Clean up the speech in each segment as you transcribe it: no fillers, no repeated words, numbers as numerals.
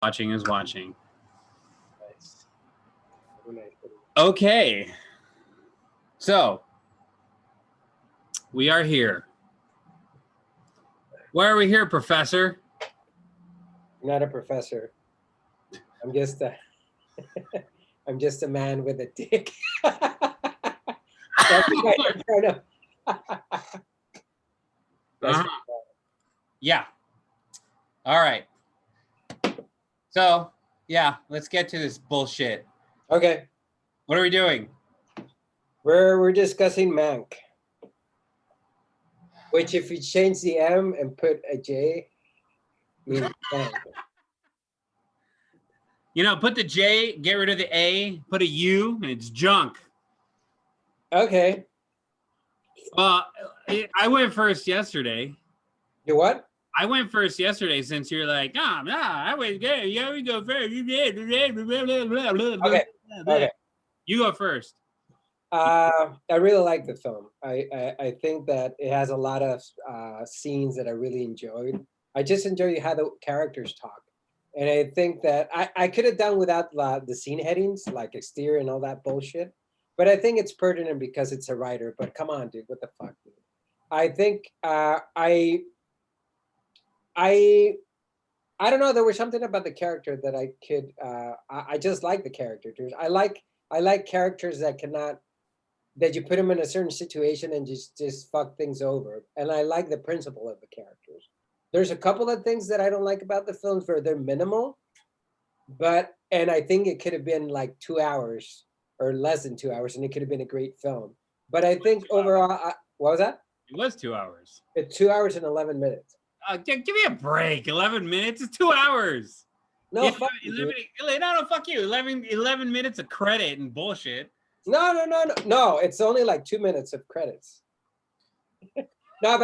Watching is watching. Nice. Very nice. Okay. So, we are here. Why are we here, Professor? I'm not a professor. I'm just a I'm just a man with a dick. That's right in front of. That's right. Yeah. All right. So, yeah, let's get to this bullshit. Okay. What are we doing? We're discussing Mank. Which if you change the M and put a J, means Mank. You know, put the J, get rid of the A, put a U, and it's junk. Okay. I went first yesterday. You what? I went first yesterday since you're like, I went good. Yeah, we go first. Okay. You go first. I really like the film. I think that it has a lot of scenes that I really enjoyed. I just enjoy how the characters talk. And I think that I could have done without the scene headings, like exterior and all that bullshit. But I think it's pertinent because it's a writer. But come on, dude, what the fuck, dude? I think I don't know. There was something about the character that I could. I just like the character. Dude. I like characters that you put them in a certain situation and just fuck things over. And I like the principle of the characters. There's a couple of things that I don't like about the films where they're minimal, and I think it could have been like 2 hours or less than 2 hours, and it could have been a great film. But I think overall, what was that? It was 2 hours. It's 2 hours and 11 minutes. Give me a break. 11 minutes is 2 hours. No, fuck you. No, fuck you. 11 minutes of credit and bullshit. No. It's only like 2 minutes of credits. No,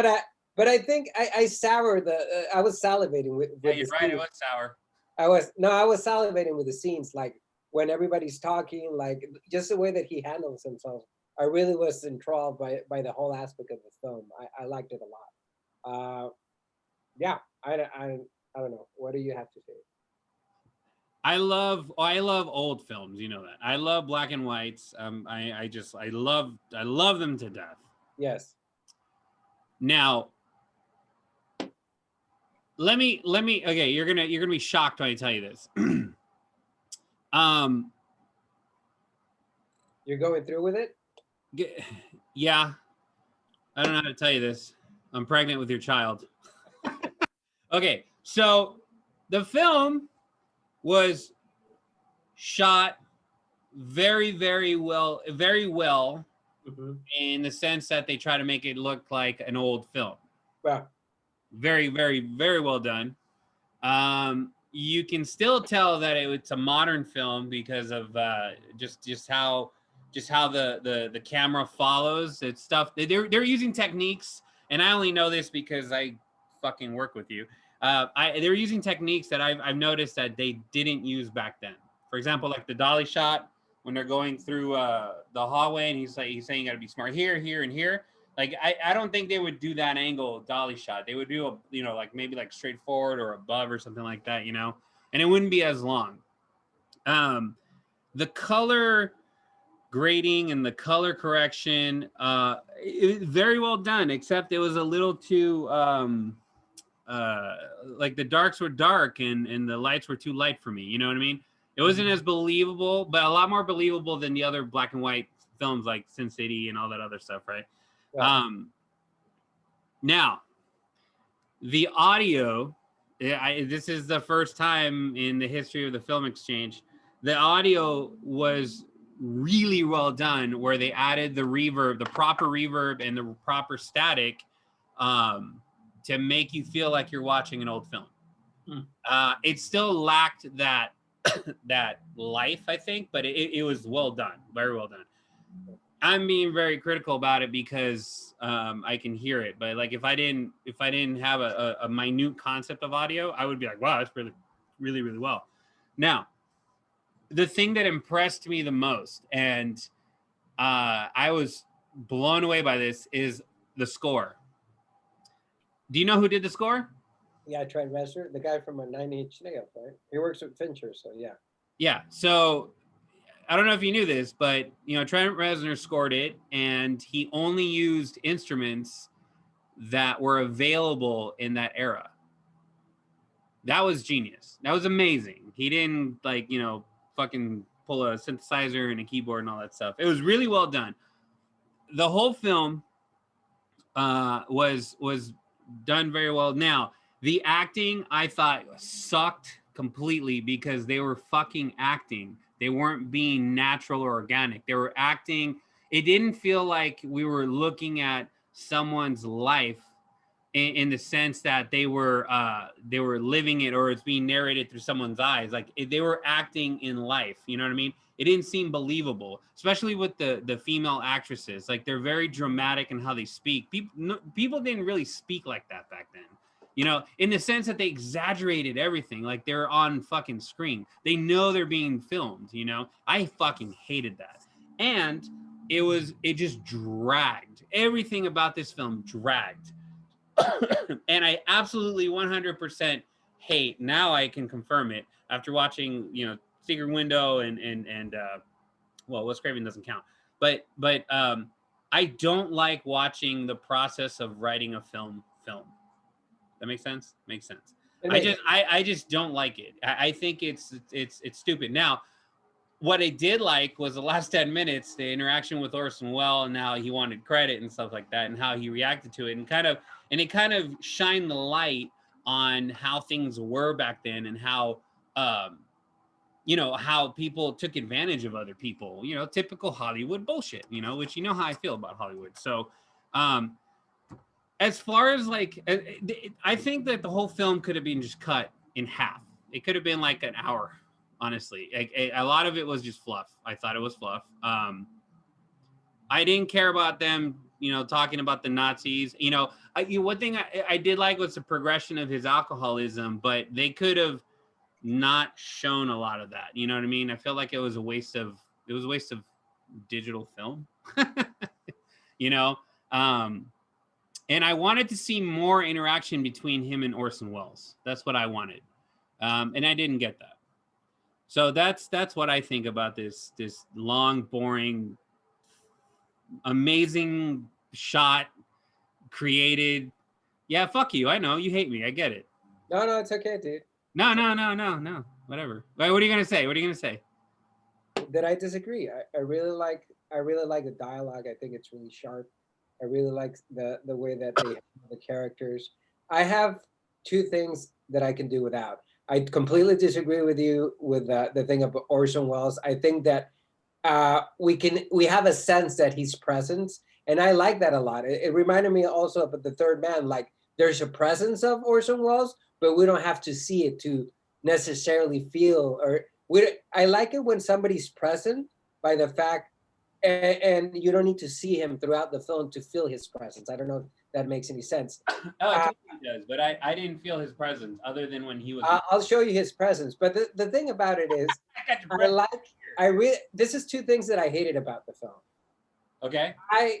but I think I soured I was salivating with yeah, you're right. It was sour. I was salivating with the scenes, like when everybody's talking, like just the way that he handles himself. I really was enthralled by the whole aspect of the film. I liked it a lot. Yeah, I don't know. What do you have to say? I love old films. You know that. I love black and whites. I love them to death. Yes. Now, let me. Okay, you're gonna be shocked when I tell you this. You're going through with it? Yeah. I don't know how to tell you this. I'm pregnant with your child. Okay, so the film was shot very, very well, in the sense that they try to make it look like an old film. Wow. Very, very, very well done. You can still tell that it's a modern film because of just how the camera follows. It's stuff they're using techniques, and I only know this because I fucking work with you. They're using techniques that I've noticed that they didn't use back then. For example, like the dolly shot when they're going through the hallway, and he's saying you got to be smart here, here, and here. Like I don't think they would do that angle dolly shot. They would do like maybe like straight forward or above or something like that, and it wouldn't be as long. The color grading and the color correction, it was very well done, except it was a little too like the darks were dark and the lights were too light for me. You know what I mean? It wasn't as believable, but a lot more believable than the other black and white films like Sin City and all that other stuff, right? Yeah. Now, the audio, this is the first time in the history of the Film Exchange, the audio was really well done, where they added the reverb, the proper reverb and the proper static to make you feel like you're watching an old film. It still lacked that life, I think, but it was well done, very well done. I'm being very critical about it because I can hear it, but like if I didn't have a minute concept of audio, I would be like, wow, that's really, really, really well. Now, the thing that impressed me the most, and I was blown away by this, is the score. Do you know who did the score? Yeah, Trent Reznor, the guy from a 9 Inch Nails, right? He works with Fincher, so yeah. Yeah. So I don't know if you knew this, but you know, Trent Reznor scored it, and he only used instruments that were available in that era. That was genius. That was amazing. He didn't like, you know, fucking pull a synthesizer and a keyboard and all that stuff. It was really well done. The whole film was done very well. Now, the acting I thought sucked completely because they were fucking acting. They weren't being natural or organic. They were acting. It didn't feel like we were looking at someone's life in the sense that they were living it, or it's being narrated through someone's eyes. Like they were acting in life. You know what I mean? It didn't seem believable, especially with the female actresses. Like they're very dramatic in how they speak. People didn't really speak like that back then. You know, in the sense that they exaggerated everything, like they're on fucking screen. They know they're being filmed. You know, I fucking hated that, and it just dragged. Everything about this film dragged. And I absolutely 100% hate. Now I can confirm it after watching, you know, Secret Window and well, Wes Craven doesn't count, but I don't like watching the process of writing a film. That makes sense. Makes sense. I just don't like it. I think it's stupid. Now, what I did like was the last 10 minutes, the interaction with Orson Welles, and how he wanted credit and stuff like that, and how he reacted to it, and it kind of shined the light on how things were back then, and how you know, how people took advantage of other people, you know, typical Hollywood bullshit, you know, which you know how I feel about Hollywood. So as far as like, I think that the whole film could have been just cut in half. It could have been like an hour, honestly. Like, a lot of it was just fluff. I thought it was fluff. I didn't care about them, you know, talking about the Nazis. You know, one thing I did like was the progression of his alcoholism, but they could have not shown a lot of that. You know what I mean? I felt like it was a waste of digital film. You know, and I wanted to see more interaction between him and Orson Welles. That's what I wanted, and I didn't get that. So that's what I think about this long, boring, amazing shot, created. Yeah, fuck you. I know you hate me. I get it. No, it's okay, dude. No. Whatever. Wait, what are you gonna say? What are you gonna say? That I disagree. I really like the dialogue. I think it's really sharp. I really like the way that they have the characters. I have two things that I can do without. I completely disagree with you with the thing about Orson Welles. I think that we have a sense that he's present, and I like that a lot. It reminded me also of The Third Man. Like there's a presence of Orson Welles, but we don't have to see it to necessarily feel or I like it when somebody's present by the fact, and you don't need to see him throughout the film to feel his presence. I don't know if that makes any sense. Oh, it totally does, but I didn't feel his presence other than when he was. I'll show you his presence. But the thing about it is, this is two things that I hated about the film. Okay. I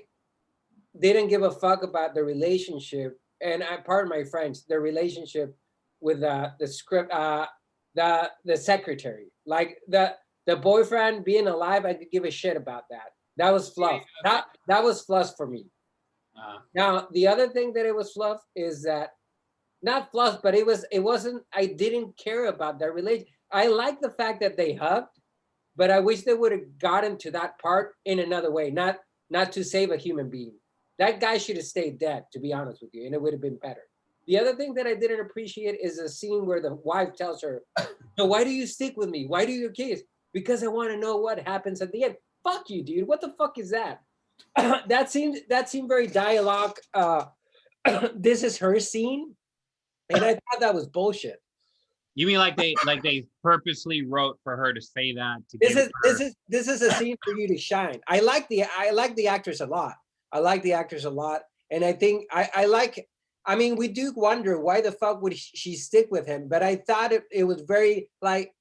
didn't give a fuck about the relationship, and pardon my French, the relationship with the script, the secretary, like the boyfriend being alive. I could give a shit about that. That was fluff. That was fluff for me. Now the other thing that it was fluff is that not fluff, but it wasn't. I didn't care about their relation. I like the fact that they hugged, but I wish they would have gotten to that part in another way, not to save a human being. That guy should have stayed dead, to be honest with you, and it would have been better. The other thing that I didn't appreciate is a scene where the wife tells her, "So why do you stick with me? Why do you kiss? Because I want to know what happens at the end." Fuck you, dude. What the fuck is that? That seemed very dialogue. This is her scene, and I thought that was bullshit. You mean like they purposely wrote for her to say that? This is a scene for you to shine. I like the actress a lot. And I think I like. I mean, we do wonder why the fuck would she stick with him, but I thought it was very like,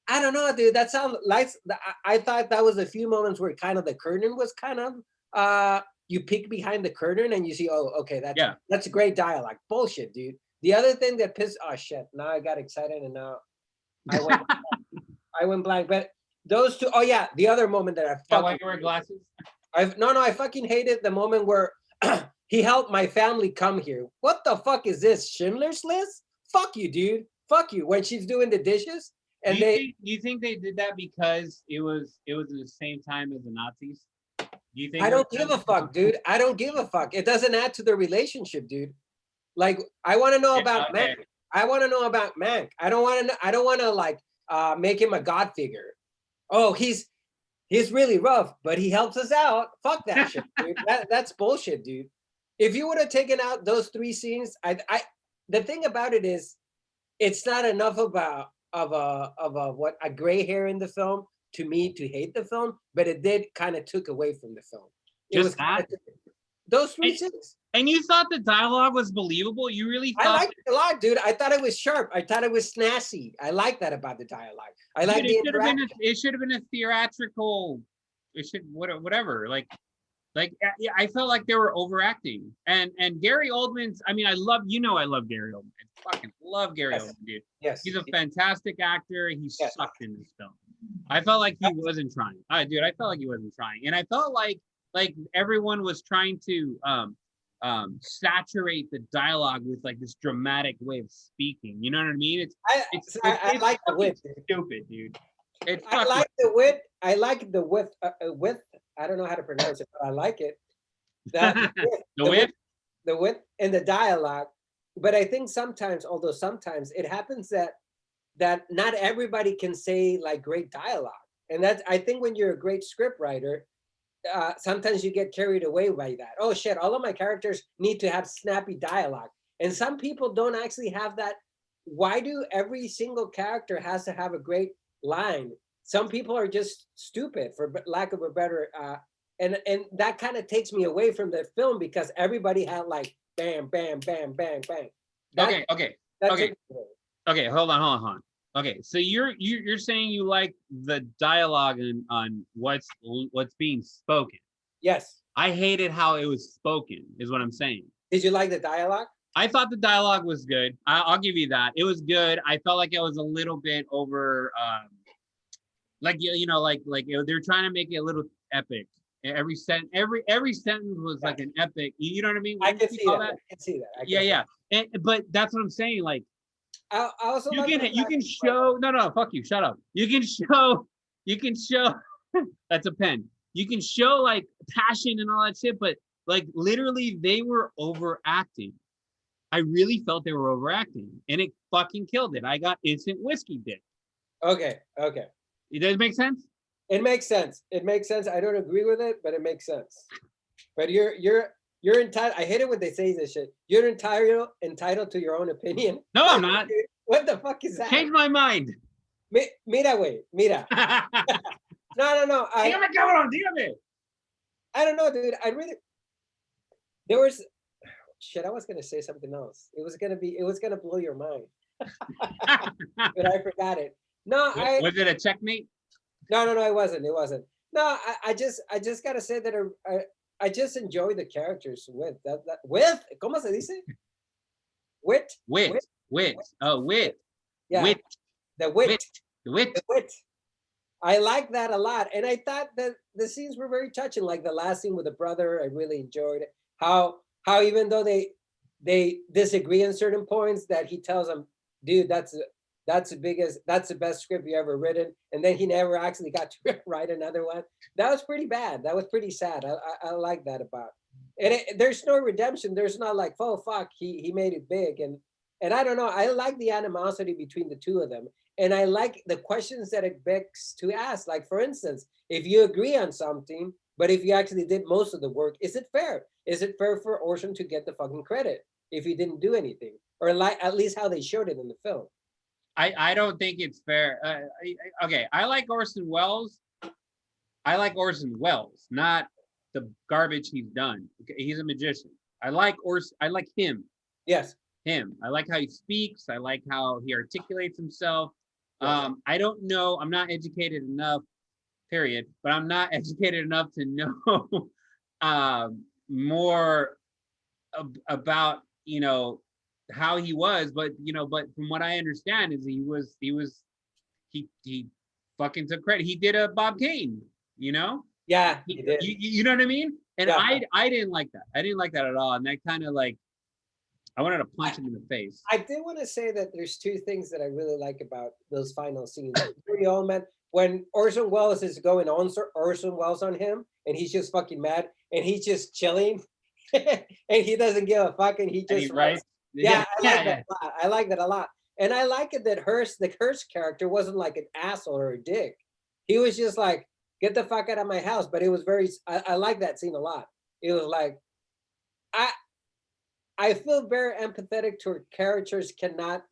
I don't know, dude. That sounds like I thought that was a few moments where kind of the curtain was kind of you peek behind the curtain and you see, oh, okay, that's great dialogue. Bullshit, dude. The other thing that pissed, oh shit, now I got excited and now I went, I went blank. But those two, oh yeah, the other moment that I That why fucking, you wear glasses? I fucking hated the moment where he helped my family come here. What the fuck is this? Schindler's List? Fuck you, dude. Fuck you. When she's doing the dishes and Do you think they did that because it was in the same time as the Nazis? Do you think I don't give a fuck, dude. I don't give a fuck. It doesn't add to the relationship, dude. Like, I want to know about Mank. I want to know about Mank. I don't want to. I don't want to like make him a god figure. Oh, he's really rough, but he helps us out. Fuck that shit, dude. That's bullshit, dude. If you would have taken out those 3 scenes, the thing about it is, it's not enough of a gray hair in the film to me to hate the film, but it did kind of took away from the film. It Just was that? Those 3 scenes. And you thought the dialogue was believable? You really thought? I liked it a lot, dude. I thought it was sharp. I thought it was snazzy. I like that about the dialogue. I like the interaction. It should have been a theatrical. It should whatever. Like I felt like they were overacting. And Gary Oldman's. I mean, I love Gary Oldman. I fucking love Gary Oldman, dude. Yes, he's a fantastic actor. He sucked in this film. I felt like he wasn't trying. I felt like he wasn't trying, and I felt like everyone was trying to saturate the dialogue with like this dramatic way of speaking. You know what I mean? I like the wit. Stupid, dude. I like the wit. I like the width. Width. I don't know how to pronounce it, but I like it. The width and the dialogue. But I think sometimes, although sometimes it happens that not everybody can say like great dialogue, and that's, I think, when you're a great script writer, sometimes you get carried away by that. Oh shit, all of my characters need to have snappy dialogue. And some people don't actually have that. Why do every single character has to have a great line? Some people are just stupid, for lack of a better, and that kind of takes me away from the film, because everybody had like bam, bam, bam, bam, bam. Okay, hold on. Okay, so you're saying you like the dialogue on what's being spoken. Yes. I hated how it was spoken, is what I'm saying. Did you like the dialogue? I thought the dialogue was good. I'll give you that. It was good. I felt like it was a little bit over, like they're trying to make it a little epic. Every sentence was like an epic. You know what I mean? I can see that. I can see that. Yeah. But that's what I'm saying. Like, I also you can show no, fuck you, shut up. You can show that's a pen. You can show like passion and all that shit, but like literally they were overacting. I really felt they were overacting, and it fucking killed it. I got instant whiskey dick. Okay. It does make sense? It makes sense. I don't agree with it, but it makes sense. But you're entitled. I hate it when they say this shit. You're entitled to your own opinion. No, I'm not. What the fuck is that? Change my mind. Mira, mira. No. Dígame, cabrón, dígame. I don't know, dude. There was shit. I was gonna say something else. It was gonna blow your mind. But I forgot it. No, was it a checkmate? No, it wasn't. No, I just gotta say that I just enjoy the characters with. ¿Cómo se dice? Wit. Oh, wit. Yeah. Wit. The wit. The wit. The wit. I like that a lot, and I thought that the scenes were very touching. Like the last scene with the brother, I really enjoyed it. How even though they disagree on certain points, that he tells them, dude, that's the best script you ever written, and then he never actually got to write another one. That was pretty bad. That was pretty sad. I like that about. And there's no redemption. There's not like, oh fuck, he made it big, and I don't know. I like the animosity between the two of them, and I like the questions that it begs to ask. Like, for instance, if you agree on something, but if you actually did most of the work, is it fair? Is it fair for Orson to get the fucking credit if he didn't do anything, or like at least how they showed it in the film? I don't think it's fair. Okay, I like Orson Welles. I like Orson Welles, not the garbage he's done. Okay, he's a magician. I like him. Yes. Him. I like how he speaks. I like how he articulates himself. I don't know. I'm not educated enough, period. But I'm not educated enough to know more about, how he was, but but from what I understand is he fucking took credit. He did a Bob Kane, Yeah, he did. You know what I mean? And Yeah. I didn't like that. I didn't like that at all. And that kind of like, I wanted to punch him in the face. I did want to say that there's two things that I really like about those final scenes. Pretty old man, when Orson Welles is going on Orson Welles on him, and he's just fucking mad, and he's just chilling, and he doesn't give a fuck, and he just right? Yeah, I like that a lot. I like that a lot, and I like it that the Hearst character wasn't like an asshole or a dick. He was just like, get the fuck out of my house. But it was very. I like that scene a lot. It was like, I feel very empathetic toward characters cannot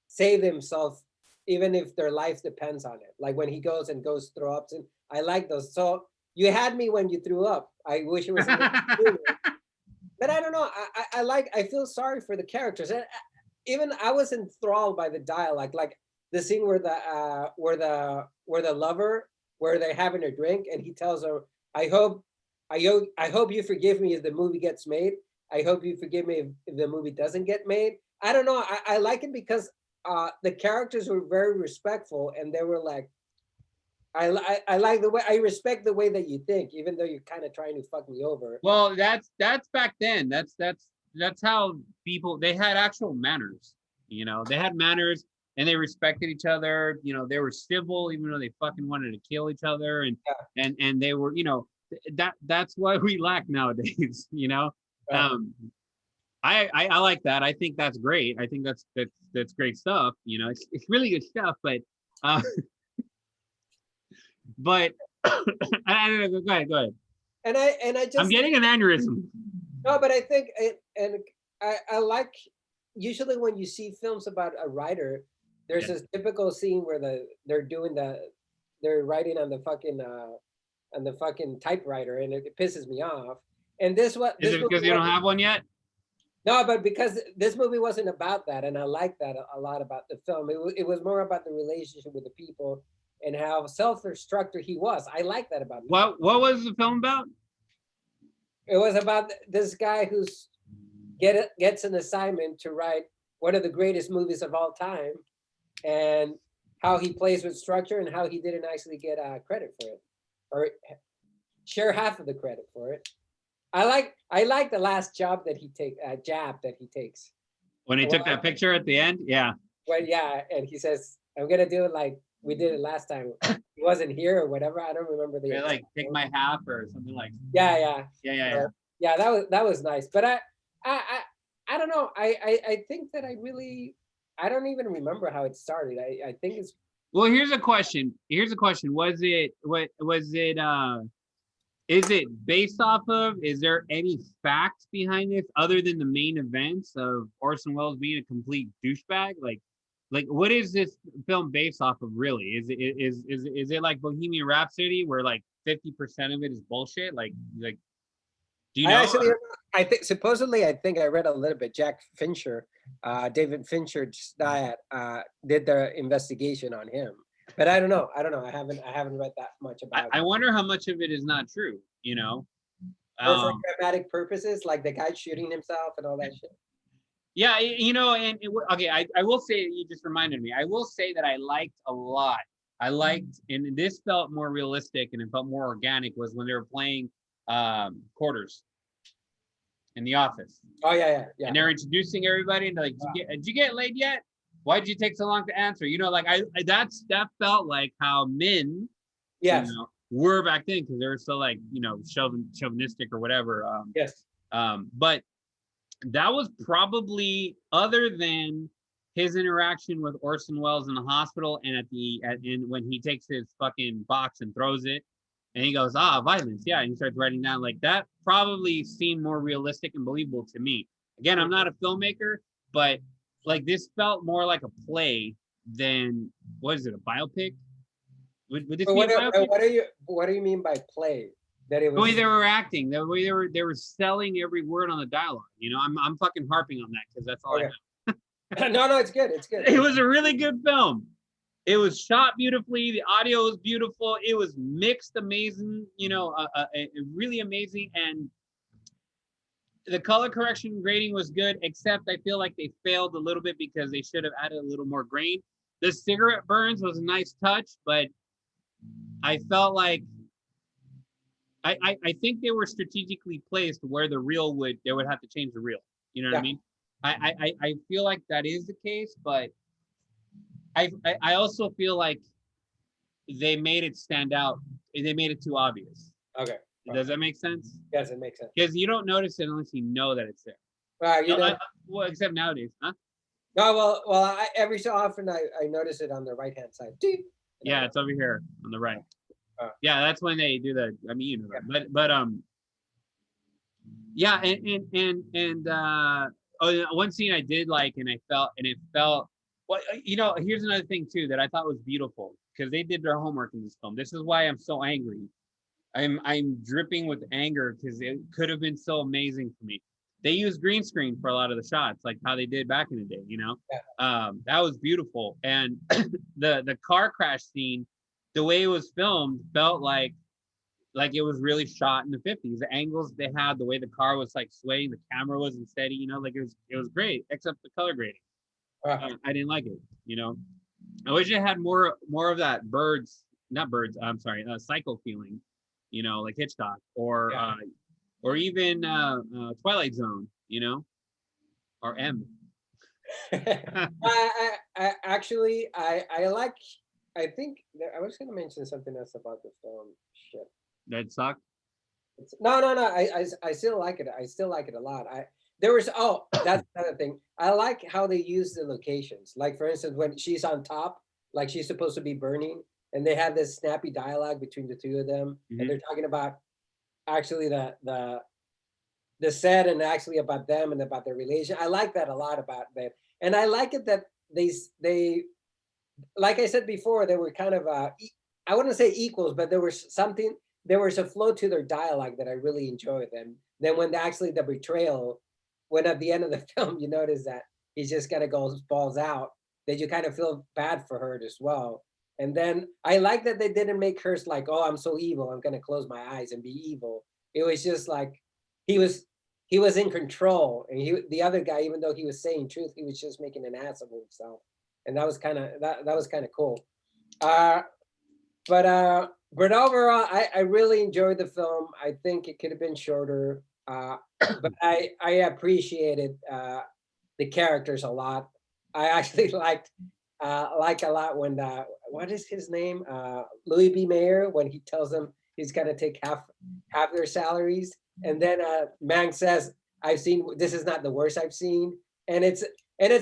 save themselves, even if their life depends on it. Like when he goes throw ups, and I like those. So you had me when you threw up. I wish it was, but I don't know. I feel sorry for the characters, and even I was enthralled by the dialogue, like the scene where the lover, where they're having a drink, and he tells her, I hope you forgive me if the movie gets made. I hope you forgive me if the movie doesn't get made. I don't know. I like it because the characters were very respectful, and they were like, I like the way, I respect the way that you think, even though you're kind of trying to fuck me over. Well, that's back then. That's how people, they had actual manners. They had manners, and they respected each other. They were civil, even though they fucking wanted to kill each other, and and they were, that's what we lack nowadays. I like that. I think that's great. I think that's great stuff. It's really good stuff. But but I don't know. Go ahead. And I just, I'm getting an aneurysm. No, but I think I like, usually when you see films about a writer, there's this typical scene where they're writing on the fucking typewriter, and it pisses me off. And Is it because you don't have one yet? No, but because this movie wasn't about that, and I like that a lot about the film. It was more about the relationship with the people and how self-destructive he was. I like that about him. What was the film about? It was about this guy who's gets an assignment to write one of the greatest movies of all time, and how he plays with structure, and how he didn't actually get credit for it, or share half of the credit for it. I like the last jab that he takes. When he took that picture at the end, yeah. Well, yeah, and he says, "I'm gonna do it like we did it last time." He wasn't here or whatever. I don't remember the. They like take my half or something like. Yeah. Yeah. That was nice, but I don't know. I think that I don't even remember how it started. I think it's. Well, here's a question. Was it is it based off of? Is there any facts behind this other than the main events of Orson Welles being a complete douchebag? Like what is this film based off of really? Is it like Bohemian Rhapsody, where like 50% of it is bullshit? Like do you know? I think supposedly, I think I read a little bit. Jack Fincher, David Fincher did the investigation on him. But I don't know. I haven't read that much about it. I wonder how much of it is not true, Or for dramatic purposes, like the guy shooting himself and all that shit. Yeah, okay, I will say, you just reminded me. I will say that I liked a lot. And this felt more realistic and it felt more organic, was when they were playing quarters in the office. Oh yeah. And they're introducing everybody, and they're like, did you get laid yet? Why'd you take so long to answer? Like that felt like how men, were back then, because they were so like, chauvinistic or whatever. Yes. But that was probably, other than his interaction with Orson Welles in the hospital, and when he takes his fucking box and throws it, and he goes, violence, yeah, and he starts writing down, like, that probably seemed more realistic and believable to me. Again, I'm not a filmmaker, but like this felt more like a play than, what is it, a biopic? Would this be a biopic? What do you mean by play? That it was the way they were acting, the way they were selling every word on the dialogue. I'm fucking harping on that because that's all I know. No, it's good. It's good. It was a really good film. It was shot beautifully. The audio was beautiful. It was mixed amazing. Really amazing. And The color correction grading was good, except I feel like they failed a little bit because they should have added a little more grain. The cigarette burns was a nice touch, but I felt like I think they were strategically placed where the reel they would have to change the reel. You know what I mean? I feel like that is the case, but I also feel like they made it stand out. They made it too obvious. Okay. Does that make sense? Yes, it makes sense. Because you don't notice it unless you know that it's there. You know. Well, except nowadays, huh? No, well, every so often I notice it on the right hand side. Yeah, it's over here on the right. Yeah, that's when they do the. I mean, you know that. But yeah, and one scene I did like, and it felt. Well, you know, here's another thing too that I thought was beautiful because they did their homework in this film. This is why I'm so angry. I'm dripping with anger because it could have been so amazing for me. They used green screen for a lot of the shots, like how they did back in the day. You know, that was beautiful. And the car crash scene, the way it was filmed, felt like it was really shot in the 50s. The angles they had, the way the car was like swaying, the camera wasn't steady. You know, like it was great, except the color grading. I didn't like it. You know, I wish it had more of that not birds. I'm sorry, Psycho feeling. You know, like Hitchcock or even Twilight Zone. You know, or M. I actually I like. I think I was going to mention something else about the film. Shit. That sucked. No. I still like it. I still like it a lot. That's another thing. I like how they use the locations. Like for instance, when she's on top, like she's supposed to be burning, and they have this snappy dialogue between the two of them, and they're talking about actually the set and actually about them and about their relation. I like that a lot about that, and I like it that they like I said before, they were kind of I wouldn't say equals, but there was a flow to their dialogue that I really enjoyed. And then when actually the betrayal, when at the end of the film you notice that he just kind of goes balls out, that you kind of feel bad for her as well. And then I like that they didn't make her like, oh, I'm so evil, I'm gonna close my eyes and be evil. It was just like he was he was in control, and the other guy, even though he was saying truth, he was just making an ass of himself, and that was kind of that was kind of cool. Uh, but overall, I really enjoyed the film. I think it could have been shorter, but I appreciated the characters a lot. I actually like a lot when what is his name, Louis B. Mayer, when he tells them he's gonna take half their salaries, and then Mank says, "I've seen this is not the worst I've seen," and it's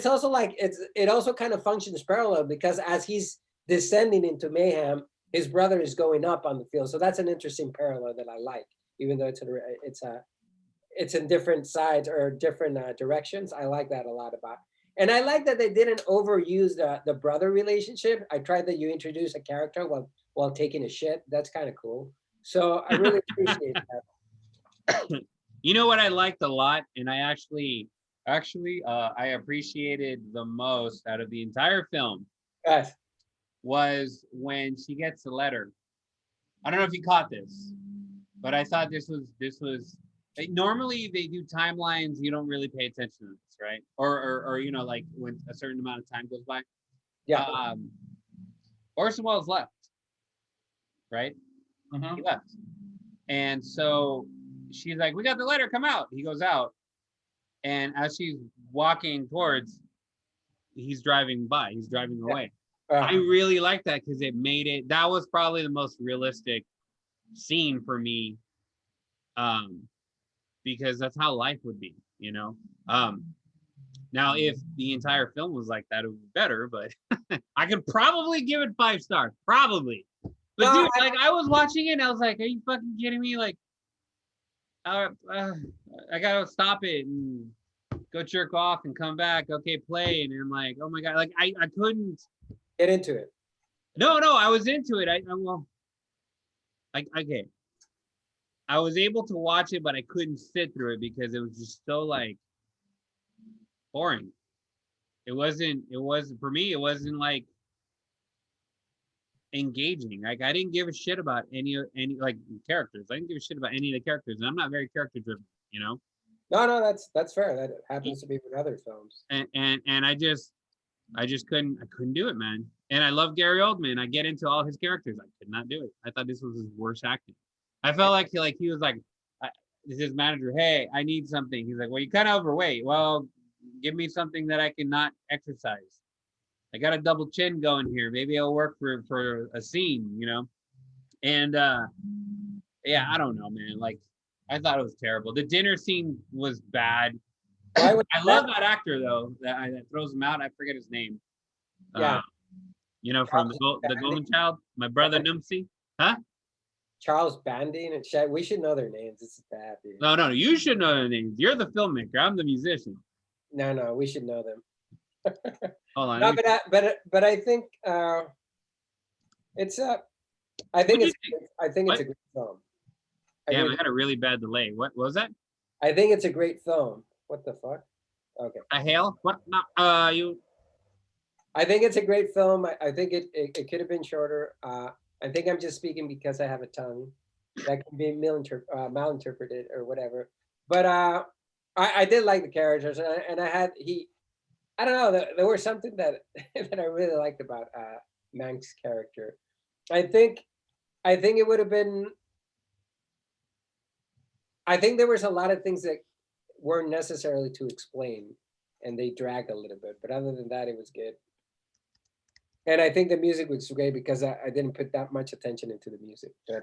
also like it also kind of functions parallel because as he's descending into mayhem, his brother is going up on the field. So that's an interesting parallel that I like, even though it's in different sides or different directions. I like that a lot about. And I like that they didn't overuse the brother relationship. I tried that you introduce a character while taking a shit. That's kind of cool. So I really appreciate that. You know what I liked a lot, and I actually I appreciated the most out of the entire film. Yes. Was when she gets the letter. I don't know if you caught this, but I thought this was normally they do timelines, you don't really pay attention to this, right? Or you know, like when a certain amount of time goes by. Yeah. Orson Welles left, right? He left. And so she's like, "We got the letter, come out." He goes out, and as she's walking towards, he's driving away. I really like that because it made it. That was probably the most realistic scene for me, because that's how life would be, you know. Now, if the entire film was like that, it would be better. But I could probably give it 5 stars, probably. But dude, like I was watching it, and I was like, "Are you fucking kidding me?" Like, I gotta stop it and go jerk off and come back. Okay, play, and I'm like, "Oh my god!" Like I couldn't get into it. No, I was into it. Okay. I was able to watch it, but I couldn't sit through it because it was just so like boring. It was for me, it wasn't like engaging. Like I didn't give a shit about any like characters. I didn't give a shit about any of the characters, and I'm not very character driven, you know. No, that's fair. That happens to be with other films. And I just couldn't do it, man. And I love Gary Oldman. I get into all his characters. I could not do it. I thought this was his worst acting. I felt like he was like, his manager, hey, I need something. He's like, well, you're kind of overweight. Well, give me something that I can not exercise. I got a double chin going here. Maybe it'll work for a scene, you know? And yeah, I don't know, man. Like, I thought it was terrible. The dinner scene was bad. I love that actor though that throws him out. I forget his name. Yeah, you know, from the Golden Child, my brother Numsy. Huh? Charles Banding and Shaq. We should know their names. This is bad, dude. No, you should know their names. You're the filmmaker. I'm the musician. No, we should know them. Hold on. No, but I think it's a. I think it's a great film. Damn, I had a really bad delay. What was that? I think it's a great film. What the fuck? Okay. A hail? What? No, you. I think it's a great film. I think it could have been shorter. I think I'm just speaking because I have a tongue that can be malinterpreted or whatever. But I did like the characters, and I don't know. There was something that that I really liked about Mank's character. I think it would have been. I think there was a lot of things that weren't necessarily to explain, and they dragged a little bit. But other than that, it was good. And I think the music was great because I didn't put that much attention into the music. But,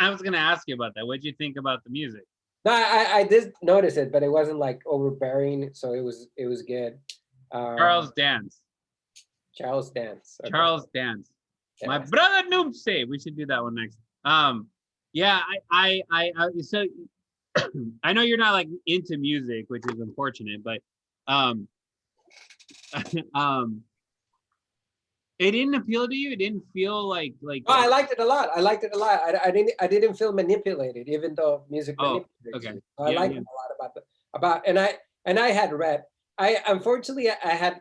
I was gonna ask you about that. What did you think about the music? no, I did notice it, but it wasn't like overbearing, so it was good. Charles Dance. Charles Dance. Okay. Charles Dance. Yeah. My brother Noomsay. We should do that one next. Yeah, I so I know you're not like into music, which is unfortunate, but it didn't appeal to you. It didn't feel like. Oh, I liked it a lot. I didn't feel manipulated, even though music manipulates okay. you. So I liked it a lot and I had read. Unfortunately I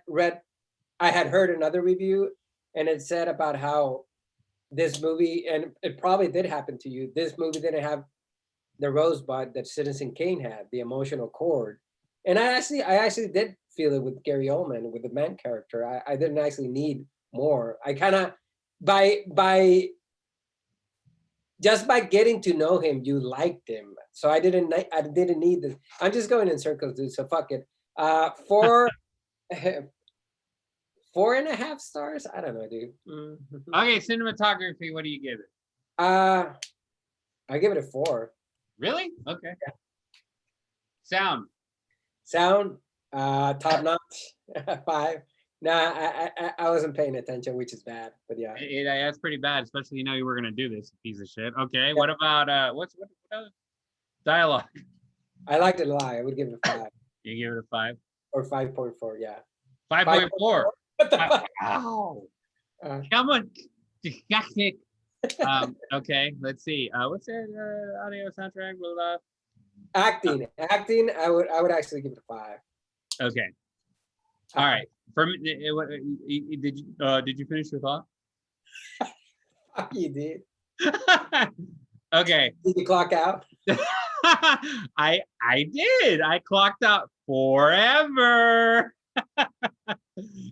had heard another review, and it said about how this movie, and it probably did happen to you. This movie didn't have the rosebud that Citizen Kane had, the emotional chord. And I actually did feel it with Gary Oldman, with the Mank character. I didn't actually need more. I kind of by just by getting to know him, you liked him. So I didn't need this. I'm just going in circles, dude. So fuck it. 4.5 stars. I don't know, dude. Mm-hmm. Okay, cinematography. What do you give it? I give it a 4. Really? Okay. Yeah. Sound. Top notch. 5. Nah, I wasn't paying attention, which is bad. But yeah, that's pretty bad, especially you know you were gonna do this piece of shit. Okay, yeah. What about what other dialogue? I liked it a lot. I would give it a 5. You give it a 5 or 5.4? Yeah, 5.4. What the fuck? Wow. Come on. Okay, let's see. What's that audio soundtrack? Blah, blah. Acting. I would actually give it a 5. Okay. All right. For me, did you finish your thought? You did. Okay. Did you clock out? I did. I clocked out forever.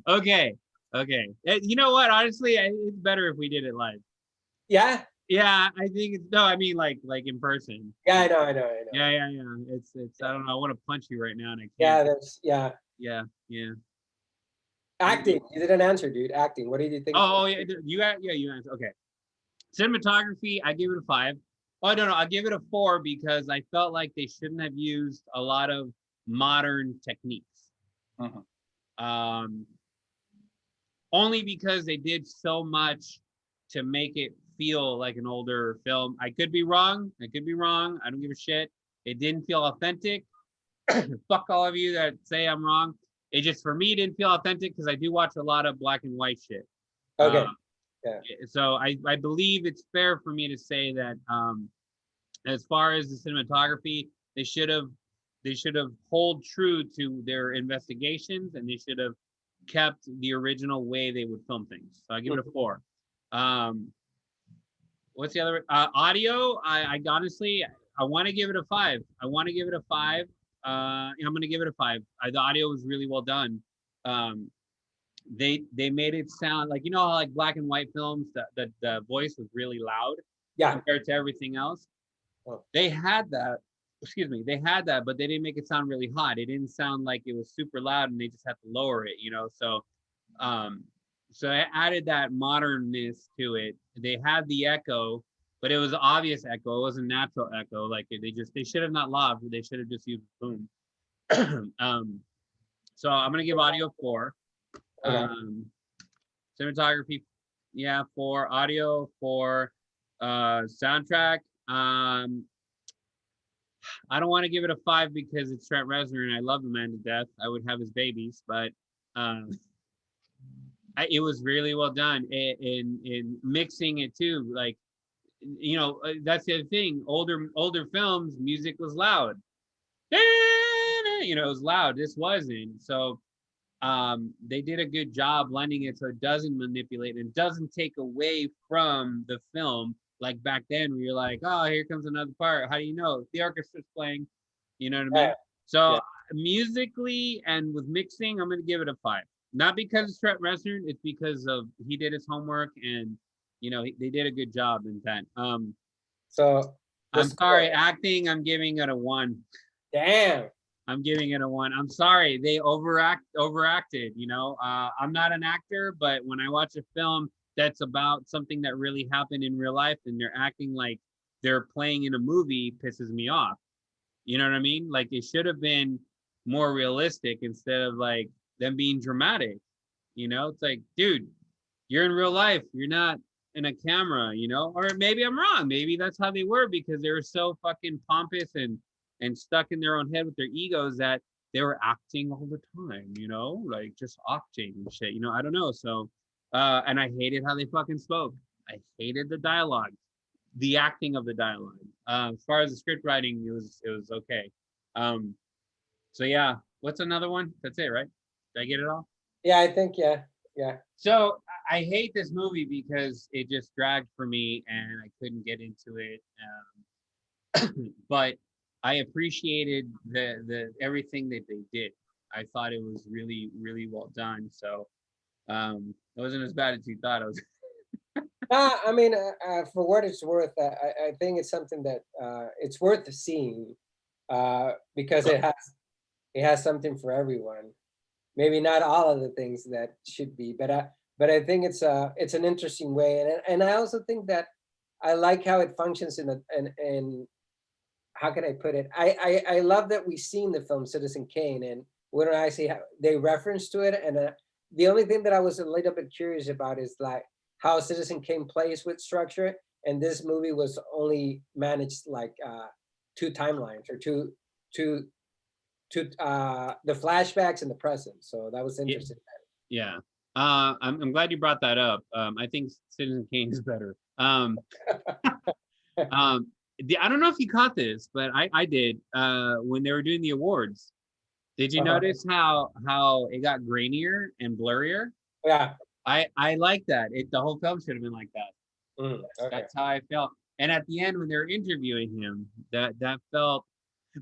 Okay. You know what? Honestly, it's better if we did it live. Yeah. Yeah, I think it's I mean like in person. Yeah, I know. Yeah. It's I don't know. I want to punch you right now and I can't. Yeah. Yeah. Acting. You didn't answer, dude. Acting. What did you think? Oh yeah, you answered. Okay. Cinematography, I give it a 5. Oh no, I give it a 4 because I felt like they shouldn't have used a lot of modern techniques. Only because they did so much to make it feel like an older film. I could be wrong. I don't give a shit. It didn't feel authentic. Fuck all of you that say I'm wrong. It just, for me, didn't feel authentic because I do watch a lot of black and white shit. Okay. Yeah. So I believe it's fair for me to say that as far as the cinematography, they should have hold true to their investigations, and they should have kept the original way they would film things. So I give it a 4. What's the other audio? I honestly I want to give it a 5. I'm gonna give it a 5. The audio was really well done. They made it sound like, you know how like black and white films, the voice was really loud compared to everything else. They had that. Excuse me. They had that, but they didn't make it sound really hot. It didn't sound like it was super loud, and they just had to lower it. So I added that modernness to it. They had the echo, but it was obvious echo. It wasn't natural echo. Like they should have not laughed. They should have just used boom. So I'm gonna give audio 4. Cinematography, 4. Audio 4. Soundtrack. I don't want to give it a 5 because it's Trent Reznor and I love the man to death. I would have his babies, but it was really well done in mixing it too. Like, that's the other thing. Older films, music was loud. It was loud. This wasn't. So they did a good job blending it so it doesn't manipulate and doesn't take away from the film. Like back then, where you're like, oh, here comes another part. How do you know? The orchestra's playing. You know what I mean? So musically and with mixing, I'm going to give it a 5. Not because it's Trent Reznor, it's because of he did his homework and they did a good job in that. So I'm sorry, acting, I'm giving it a 1. Damn. I'm giving it a 1. I'm sorry, they overacted. I'm not an actor, but when I watch a film that's about something that really happened in real life and they're acting like they're playing in a movie, pisses me off. You know what I mean? Like it should have been more realistic instead of like them being dramatic. It's like, dude, you're in real life. You're not in a camera, or maybe I'm wrong. Maybe that's how they were because they were so fucking pompous and stuck in their own head with their egos that they were acting all the time, like just acting and shit, I don't know. So, and I hated how they fucking spoke. I hated the dialogue, the acting of the dialogue. As far as the script writing, it was okay. So yeah, what's another one? That's it, right? Did I get it all? Yeah, I think, yeah. So I hate this movie because it just dragged for me and I couldn't get into it. But I appreciated the everything that they did. I thought it was really, really well done. So it wasn't as bad as you thought it was. I mean, for what it's worth, I think it's something that it's worth seeing because it has something for everyone. Maybe not all of the things that should be, but I think it's an interesting way, and I also think that I like how it functions in how can I put it? I love that we've seen the film Citizen Kane, and when I see how they reference to it, and the only thing that I was a little bit curious about is like how Citizen Kane plays with structure, and this movie was only managed like 2 timelines or two the flashbacks and the present. So that was interesting. Yeah. I'm glad you brought that up. I think Citizen Kane is better. I don't know if you caught this, but I did when they were doing the awards. Did you notice how it got grainier and blurrier? Yeah. I like that. The whole film should have been like that. Okay. That's how I felt. And at the end, when they're interviewing him, that felt.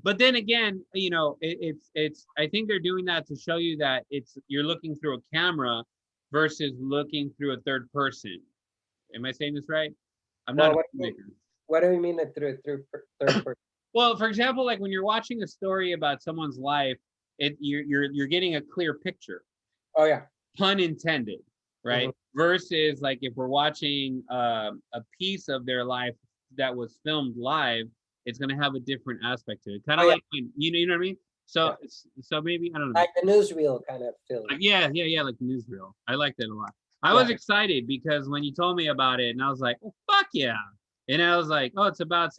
But then again, it's. I think they're doing that to show you that you're looking through a camera versus looking through a third person. Am I saying this right? I'm not a filmmaker. What do you mean through third person? Well, for example, like when you're watching a story about someone's life, you're getting a clear picture. Oh yeah. Pun intended, right? Mm-hmm. Versus like if we're watching a piece of their life that was filmed live, it's gonna have a different aspect to it. Kind of like when you know what I mean. So so maybe I don't know. Like the newsreel kind of feeling. Like, yeah, like the newsreel. I like that a lot. I was excited because when you told me about it, and I was like, oh fuck yeah. And I was like, oh, it's about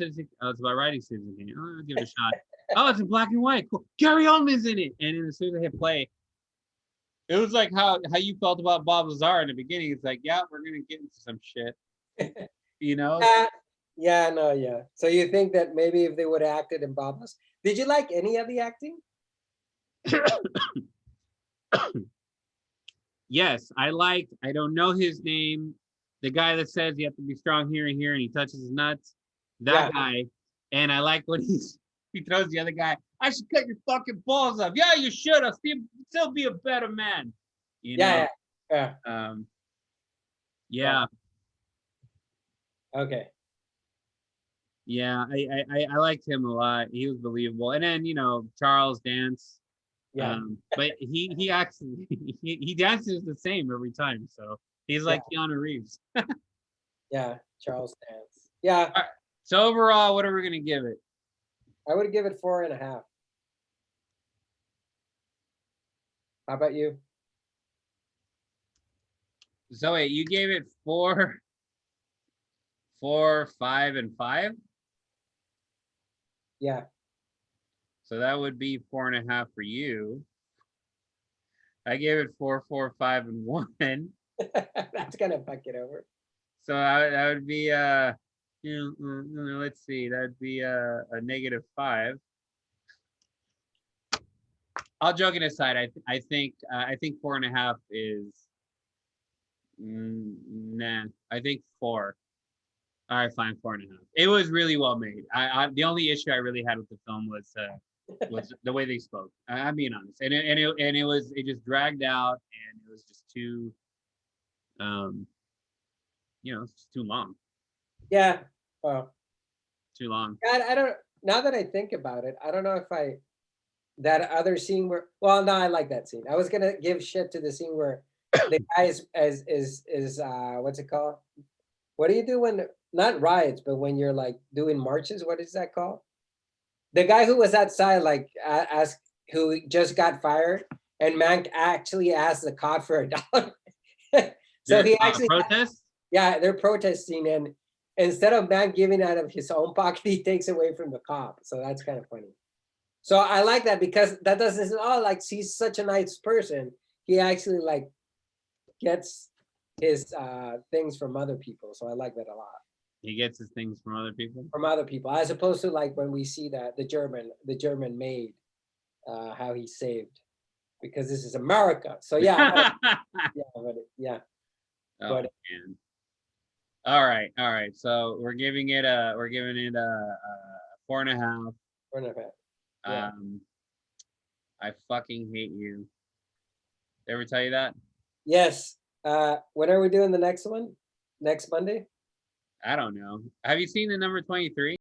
writing Citizen Kane. Oh, I'll give it a shot. Oh, it's in black and white. Cool. Gary Oldman's in it. And then as soon as I hit play, it was like how you felt about Bob Lazar in the beginning. It's like, yeah, we're gonna get into some shit. Yeah. So you think that maybe if they would have acted in Bob Lazar, did you like any of the acting? Yes, I don't know his name. The guy that says you have to be strong here and here, and he touches his nuts. That guy. And I like when he throws the other guy. I should cut your fucking balls off. Yeah, you should. I'll still be a better man. You know? Yeah. Yeah. Okay. Yeah, I liked him a lot. He was believable. And then, Charles Dance. Yeah. But he actually he dances the same every time. So he's like Keanu Reeves. Yeah. Charles Dance. Yeah. All right. So overall, what are we gonna give it? I would give it 4.5. How about you? So wait, you gave it 4, 5, and 5? Yeah. So that would be 4.5 for you. I gave it 4, 4, 5, and 1. That's gonna fuck it over. So that would be let's see, that'd be a -5. All joking aside, I think 4.5 is nah. I think 4. All right, fine, 4.5. It was really well made. The only issue I really had with the film was the way they spoke. I'm being honest, and it just dragged out, and it was just too, it's just too long. Yeah. Well, Too long. I don't. Now that I think about it, I don't know if that other scene where. Well, no, I like that scene. I was gonna give shit to the scene where the guy is what's it called? What do you do when not riots, but when you're like doing marches? What is that called? The guy who was outside, like, asked, who just got fired, and Mank actually asked the cop for $1. So he actually protest. Yeah, they're protesting, and instead of Mank giving out of his own pocket, he takes away from the cop. So that's kind of funny. So I like that because that doesn't, like, he's such a nice person. He actually like gets his things from other people. So I like that a lot. He gets his things from other people. From other people, as opposed to like when we see that the German maid, how he saved, because this is America. So yeah, yeah. Oh, But man. All right. So we're giving it a 4.5. we're not bad. Yeah. I fucking hate you. Did I ever tell you that? Yes. When are we doing the next one? Next Monday? I don't know. Have you seen the number 23?